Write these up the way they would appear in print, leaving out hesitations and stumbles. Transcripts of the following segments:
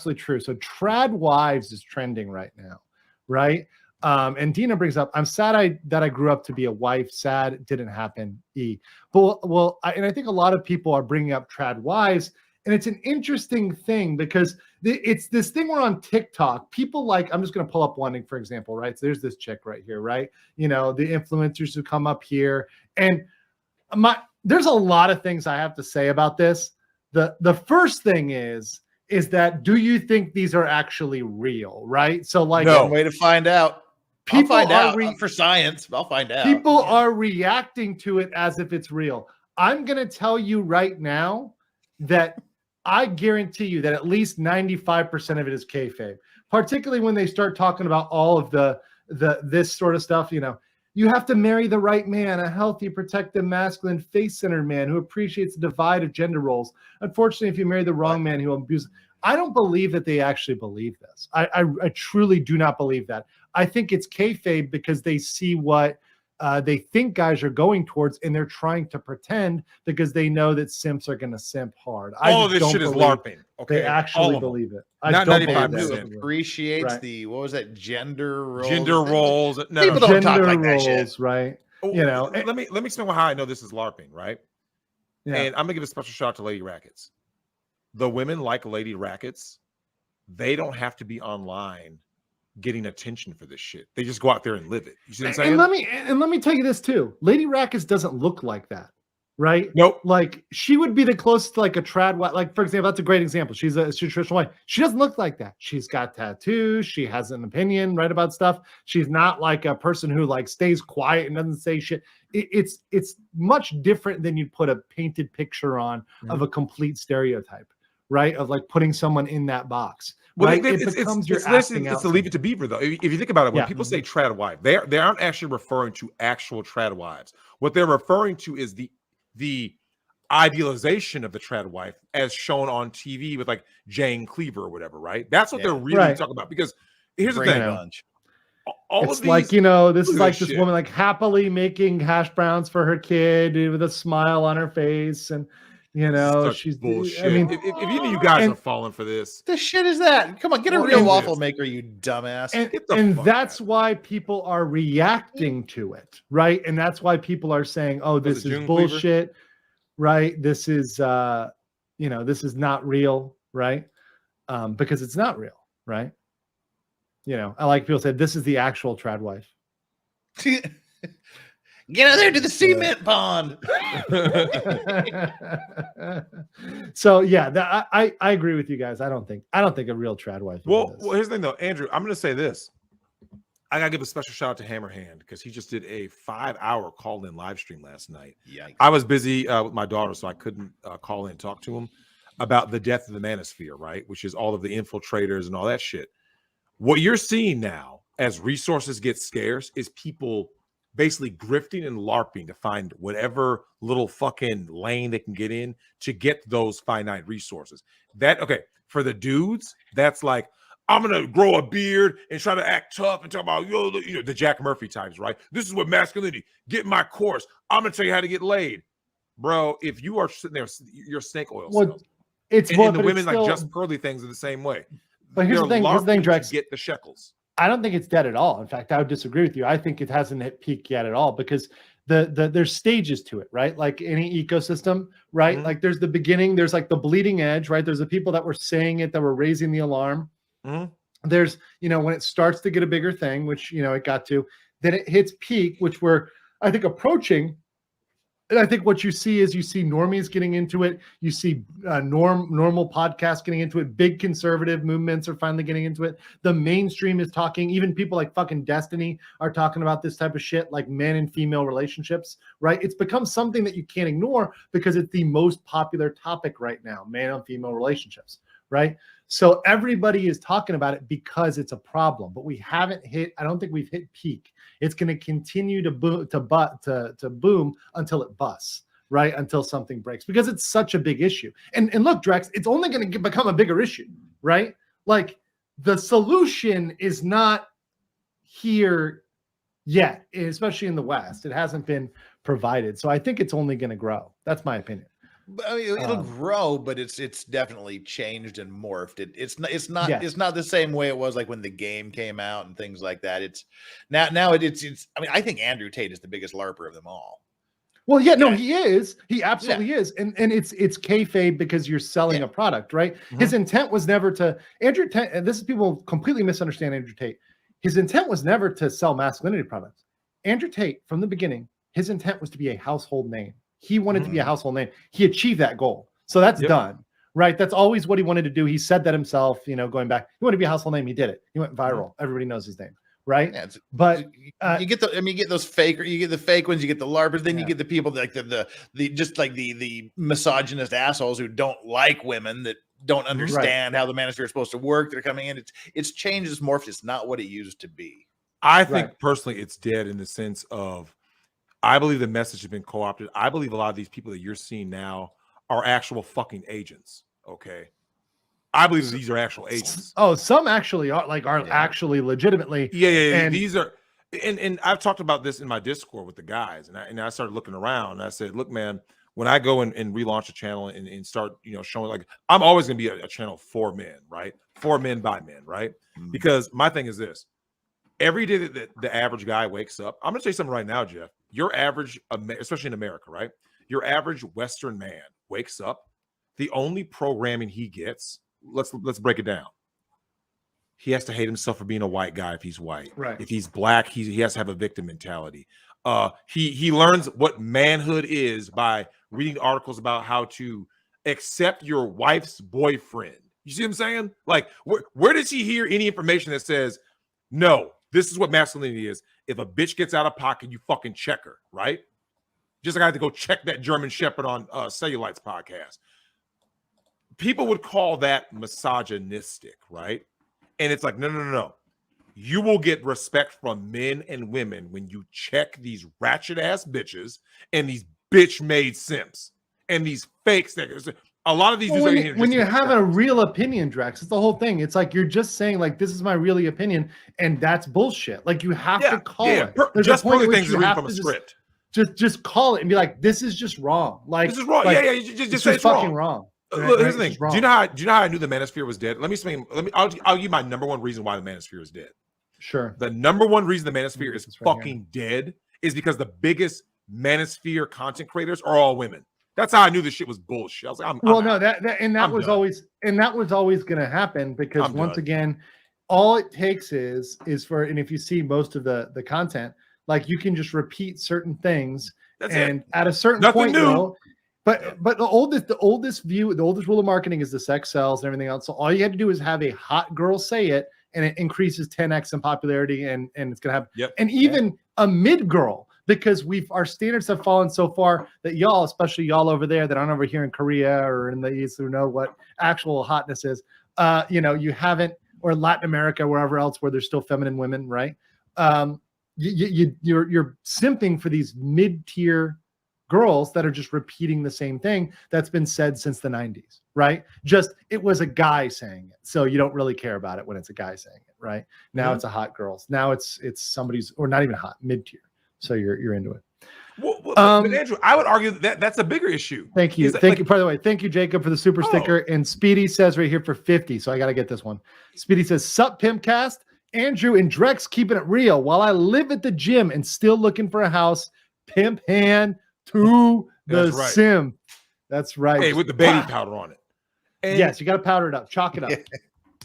absolutely true. So trad wives is trending right now, right? And Dina brings up, I'm sad that I grew up to be a wife. Sad it didn't happen. But I think a lot of people are bringing up trad wives, and it's an interesting thing because it's this thing where on TikTok, people like, I'm just going to pull up one, for example, right? So there's this chick right here, right? You know, the influencers who come up here, and there's a lot of things I have to say about this. The first thing is that, do you think these are actually real, right? So like, no way to find out. People I'll find out for science. I'll find out. People are reacting to it as if it's real. I'm going to tell you right now that I guarantee you that at least 95% of it is kayfabe, particularly when they start talking about all of this sort of stuff. You know, you have to marry the right man, a healthy, protective, masculine, face-centered man who appreciates the divide of gender roles. Unfortunately, if you marry the wrong man, he will abuse. I don't believe that they actually believe this. I truly do not believe that. I think it's kayfabe because they see what they think guys are going towards, and they're trying to pretend because they know that simps are going to simp hard. All of this shit is LARPing. Okay, they actually believe it. Not 95% appreciates the what was that gender roles? Gender roles. No, people don't talk like that shit, right? You know, let me explain how I know this is LARPing, right? Yeah. And I'm gonna give a special shout out to Lady Rackets. The women like Lady Rackets. They don't have to be online getting attention for this shit. They just go out there and live it. You see what I'm saying? And let me tell you this too. Lady Rackets doesn't look like that, right? Nope. Like she would be the closest to like a trad wife. Like for example, that's a great example. She's a traditional wife. She doesn't look like that. She's got tattoos. She has an opinion, right, about stuff. She's not like a person who like stays quiet and doesn't say shit. It's much different than you'd put a painted picture on of a complete stereotype, right? Of like putting someone in that box. Well, right? It's the Leave It to Beaver, though. If you think about it, when people say trad wife, they aren't actually referring to actual trad wives. What they're referring to is the idealization of the trad wife as shown on TV with like Jane Cleaver or whatever, right? That's what they're really talking about. Because here's the thing. All it's of these, like, you know, this is like this woman like happily making hash browns for her kid with a smile on her face, and you know, she's bullshit. I mean, if any of you guys are falling for this, the shit is that? Come on, get a real waffle maker, you dumbass. And that's why people are reacting to it, right? And that's why people are saying, "Oh, this is bullshit," right? This is, you know, this is not real, right? Because it's not real, right? You know, I like people say this is the actual trad wife. Get out there to the cement pond. So yeah, I agree with you guys. I don't think a real trad wife. Well, here's the thing though, Andrew. I'm going to say this. I got to give a special shout out to Hammerhand because he just did a 5-hour call-in live stream last night. Yikes. I was busy with my daughter, so I couldn't call in and talk to him about the death of the manosphere, right? Which is all of the infiltrators and all that shit. What you're seeing now as resources get scarce is people basically grifting and LARPing to find whatever little fucking lane they can get in to get those finite resources. For the dudes, that's like, I'm gonna grow a beard and try to act tough and talk about the Jack Murphy types, right? This is what masculinity. Get my course. I'm gonna tell you how to get laid, bro. If you are sitting there, you're snake oil. The women like just pearly things are the same way. But here's the thing, Drex. Get the shekels. I don't think it's dead at all. In fact, I would disagree with you. I think it hasn't hit peak yet at all because there's stages to it, right? Like any ecosystem, right? Like there's the beginning, there's like the bleeding edge, right? There's the people that were saying it, that were raising the alarm. There's, when it starts to get a bigger thing, which, it got to, then it hits peak, which we're, I think, approaching. And I think what you see is normies getting into it. You see normal podcasts getting into it. Big conservative movements are finally getting into it. The mainstream is talking. Even people like fucking Destiny are talking about this type of shit, like man and female relationships, right? It's become something that you can't ignore because it's the most popular topic right now, man and female relationships, right? So everybody is talking about it because it's a problem, but we haven't hit, I don't think we've hit peak. It's going to continue to boom until it busts, right? Until something breaks, because it's such a big issue. And look, Drex, it's only going to become a bigger issue, right? Like the solution is not here yet, especially in the West. It hasn't been provided. So I think it's only going to grow. That's my opinion. I mean, it'll grow, but it's definitely changed and morphed. It's not the same way it was like when the game came out and things like that. It's now it's I mean, I think Andrew Tate is the biggest LARPer of them all. Well, yeah, no, he is. He absolutely is. And it's kayfabe because you're selling a product, right? His intent was never to Andrew Tate, and this is people completely misunderstand Andrew Tate. His intent was never to sell masculinity products. Andrew Tate, from the beginning, his intent was to be a household name. He wanted to be a household name. He achieved that goal. So that's done, right? That's always what he wanted to do. He said that himself, you know, going back. He wanted to be a household name. He did it. He went viral. Everybody knows his name, right? Yeah, but you get you get those fake, you get the fake ones, you get the LARPers, then you get the people like the just like the misogynist assholes who don't like women, that don't understand how the manosphere is supposed to work. They're coming in. It's changed, it's morphed. It's not what it used to be. I think personally it's dead in the sense of, I believe the message has been co-opted. I believe a lot of these people that you're seeing now are actual fucking agents. Okay. I believe these are actual agents. Oh, some actually are actually legitimately. Yeah. And these are, and I've talked about this in my Discord with the guys, and I started looking around and I said, look, man, when I go and relaunch a channel and start, you know, showing, like, I'm always going to be a channel for men, right? For men by men, right? Because my thing is this: every day that the average guy wakes up, I'm going to tell you something right now, Jeff. Your average, especially in America, right? Your average Western man wakes up. The only programming he gets, let's break it down. He has to hate himself for being a white guy if he's white. Right. If he's black, he has to have a victim mentality. He learns what manhood is by reading articles about how to accept your wife's boyfriend. You see what I'm saying? Like, where does he hear any information that says, no, this is what masculinity is? If a bitch gets out of pocket, you fucking check her, right? Just like I had to go check that German Shepherd on Cellulite's podcast. People would call that misogynistic, right? And it's like, no. You will get respect from men and women when you check these ratchet ass bitches and these bitch made simps and these fakes. A lot of these when you have a real opinion, Drex, it's the whole thing. It's like you're just saying, like, this is my really opinion, and that's bullshit. Like, you have to call it. There's just a point things you read have from a to script. Just call it and be like, this is just wrong. Like, this is wrong. Like, just it's fucking wrong. Look, here's the thing. Do you know how I knew the manosphere was dead? I'll give you my number one reason why the manosphere is dead. Sure. The number one reason the manosphere is fucking dead is because the biggest manosphere content creators are all women. That's how I knew this shit was bullshit. I was like, that was always going to happen, because once again, all it takes is for, and if you see most of the content, like, you can just repeat certain things. That's and it. At a certain point, though, but the oldest rule of marketing is the sex sells and everything else. So all you had to do is have a hot girl say it, and it increases 10x in popularity, and it's gonna happen. Yep. And even a mid girl, because our standards have fallen so far that y'all, especially y'all over there that aren't over here in Korea or in the East, who know what actual hotness is, you haven't, or Latin America, wherever else where there's still feminine women, right? You're simping for these mid-tier girls that are just repeating the same thing that's been said since the 90s, right? Just, it was a guy saying it, so you don't really care about it when it's a guy saying it, right? Now it's a hot girl. Now it's somebody's, or not even hot, mid-tier. So you're into it. But Andrew, I would argue that that's a bigger issue. Thank you. Thank you. By the way, thank you, Jacob, for the super sticker. And Speedy says right here for 50. So I got to get this one. Speedy says, sup, Pimpcast. Andrew and Drex keeping it real. While I live at the gym and still looking for a house, pimp hand to the sim. That's right. Hey, with the baby powder on it. And yes, you got to powder it up. Chalk it up.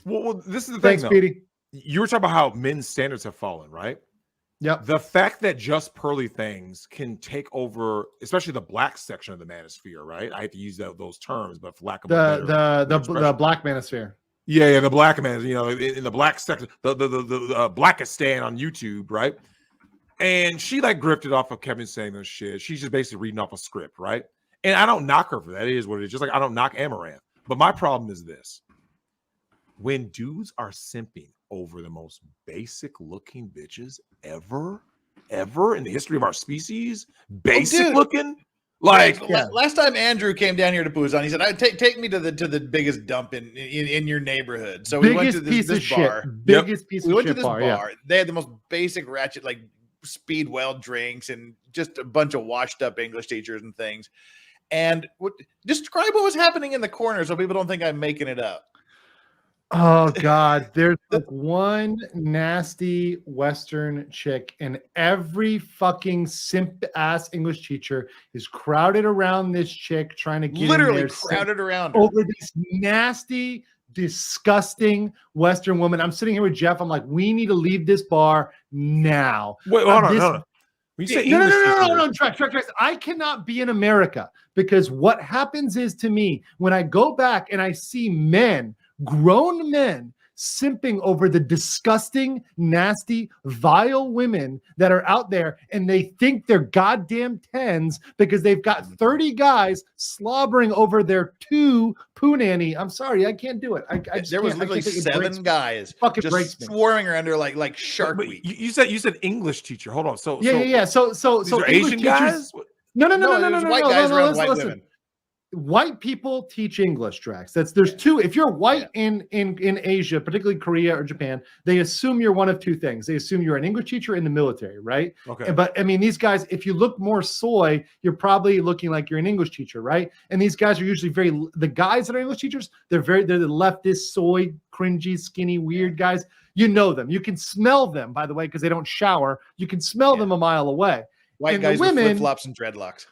Well, this is the thing, Speedy. You were talking about how men's standards have fallen, right? Yep. The fact that just pearly things can take over, especially the black section of the manosphere, right? I hate to use those terms, but for lack of the black manosphere. Yeah, the black man, in the black section, the Blackistan on YouTube, right? And she like grifted off of Kevin saying this shit. She's just basically reading off a script, right? And I don't knock her for that. It is what it is. Just like I don't knock Amaranth. But my problem is this: when dudes are simping over the most basic looking bitches ever in the history of our species, looking. Like last time Andrew came down here to Busan, he said, take me to the biggest dump in your neighborhood. So we went to this bar. Biggest piece of shit. We went to this bar. They had the most basic ratchet, like speed well drinks and just a bunch of washed up English teachers and things. And describe what was happening in the corner so people don't think I'm making it up. Oh God, there's like one nasty Western chick, and every fucking simp ass English teacher is crowded around this chick trying to get Literally in there, crowded around her. over this nasty, disgusting Western woman. I'm sitting here with Jeff. I'm like, we need to leave this bar now. Wait, hold on, hold on. When you say English Trax. I cannot be in America, because what happens is, to me, when I go back and I see men, grown men, simping over the disgusting, nasty, vile women that are out there, and they think they're goddamn tens because they've got 30 guys slobbering over their 2 punani. I'm sorry, I can't do it. There was literally 7 guys just swarming around her like Shark Week. You said English teacher. Hold on. So these are Asian guys? No. White guys around white women. White people teach English, Drax. There's 2. If you're white in Asia, particularly Korea or Japan, they assume you're one of 2 things. They assume you're an English teacher in the military, right? Okay. But I mean, these guys, if you look more soy, you're probably looking like you're an English teacher, right? And these guys are usually the guys that are English teachers, they're the leftist, soy, cringy, skinny, weird guys. You know them. You can smell them, by the way, because they don't shower. You can smell them a mile away. White guys with flip-flops and dreadlocks.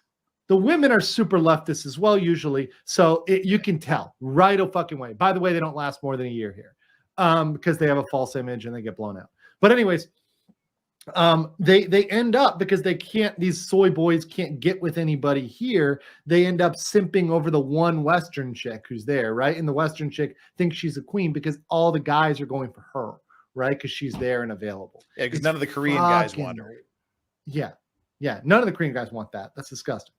The women are super leftist as well, usually. So you can tell right a fucking way. By the way, they don't last more than a year here because they have a false image and they get blown out. But anyways, they end up, because these soy boys can't get with anybody here. They end up simping over the one Western chick who's there, right? And the Western chick thinks she's a queen because all the guys are going for her, right? Because she's there and available. Yeah, because none of the Korean guys want her. Yeah. None of the Korean guys want that. That's disgusting.